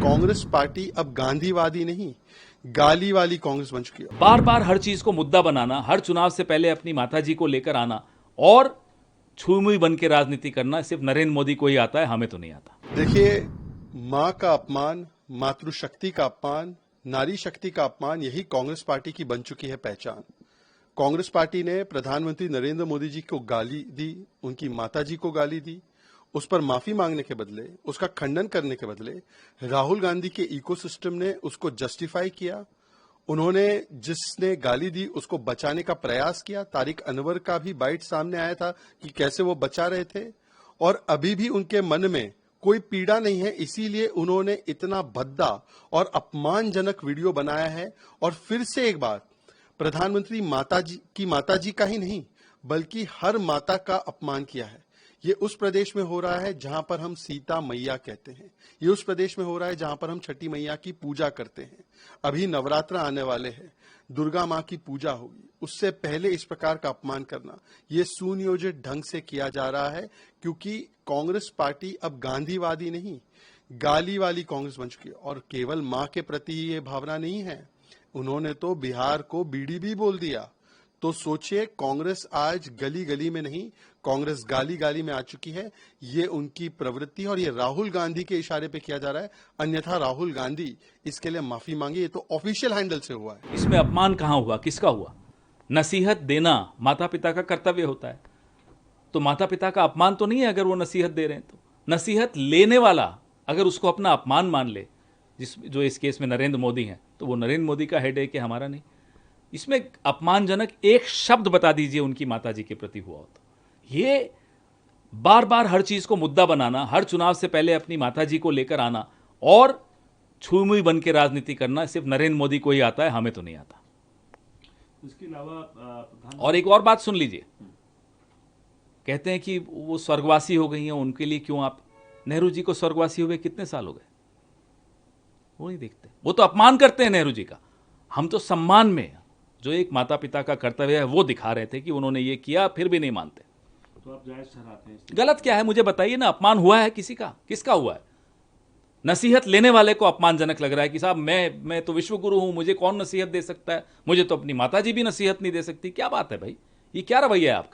Congress party अब गांधीवादी नहीं, गाली वाली कांग्रेस बन चुकी है। बार बार हर चीज को मुद्दा बनाना, हर चुनाव से पहले अपनी माताजी को लेकर आना और छुई बन के राजनीति करना सिर्फ नरेंद्र मोदी को ही आता है, हमें तो नहीं आता। देखिए, मां का अपमान, मातृशक्ति का अपमान, नारी शक्ति का अपमान, यही कांग्रेस पार्टी की बन चुकी है पहचान। कांग्रेस पार्टी ने प्रधानमंत्री नरेंद्र मोदी जी को गाली दी, उनकी माताजी को गाली दी, उस पर माफी मांगने के बदले, उसका खंडन करने के बदले राहुल गांधी के इकोसिस्टम ने उसको जस्टिफाई किया। उन्होंने जिसने गाली दी उसको बचाने का प्रयास किया। तारिक अनवर का भी बाइट सामने आया था कि कैसे वो बचा रहे थे, और अभी भी उनके मन में कोई पीड़ा नहीं है, इसीलिए उन्होंने इतना भद्दा और अपमानजनक वीडियो बनाया है। और फिर से एक बार प्रधानमंत्री माताजी का ही नहीं बल्कि हर माता का अपमान किया है। ये उस प्रदेश में हो रहा है जहां पर हम सीता मैया कहते हैं, ये उस प्रदेश में हो रहा है जहां पर हम छठी मैया की पूजा करते हैं। अभी नवरात्र आने वाले हैं, दुर्गा मां की पूजा होगी, उससे पहले इस प्रकार का अपमान करना ये सुनियोजित ढंग से किया जा रहा है, क्योंकि कांग्रेस पार्टी अब गांधीवादी नहीं, गाली वाली कांग्रेस बन चुकी है। और केवल मां के प्रति ये भावना नहीं है, उन्होंने तो बिहार को बीड़ी भी बोल दिया। तो सोचिए, कांग्रेस आज गली गली में नहीं, कांग्रेस गाली गाली में आ चुकी है। ये उनकी प्रवृत्ति और ये राहुल गांधी के इशारे पे किया जा रहा है, अन्यथा राहुल गांधी इसके लिए माफी मांगे। ये तो ऑफिशियल हैंडल से हुआ है। इसमें अपमान कहां हुआ, किसका हुआ? नसीहत देना माता पिता का कर्तव्य होता है, तो माता पिता का अपमान तो नहीं है अगर वो नसीहत दे रहे हैं। तो नसीहत लेने वाला अगर उसको अपना अपमान मान ले, जो इस केस में नरेंद्र मोदी हैं, तो वो नरेंद्र मोदी का हेडेक है, हमारा नहीं। इसमें अपमानजनक एक शब्द बता दीजिए उनकी माताजी के प्रति हुआ हो तो। ये बार बार हर चीज को मुद्दा बनाना, हर चुनाव से पहले अपनी माताजी को लेकर आना और छुई बन के राजनीति करना सिर्फ नरेंद्र मोदी को ही आता है, हमें तो नहीं आता। इसके अलावा और एक और बात सुन लीजिए, कहते हैं कि वो स्वर्गवासी हो गई हैं, उनके लिए क्यों आप? नेहरू जी को स्वर्गवासी हुए कितने साल हो गए? वो नहीं देखते, वो तो अपमान करते हैं नेहरू जी का। हम तो सम्मान में, जो एक माता पिता का कर्तव्य है, वो दिखा रहे थे कि उन्होंने ये किया, फिर भी नहीं मानते। तो आप जायज ठहराते हैं? गलत क्या है मुझे बताइए ना। अपमान हुआ है किसी का? किसका हुआ है? नसीहत लेने वाले को अपमानजनक लग रहा है कि साहब मैं तो विश्व गुरु हूं, मुझे कौन नसीहत दे सकता है? मुझे तो अपनी माताजी भी नसीहत नहीं दे सकती। क्या बात है भाई, ये क्या रवैया है आपका?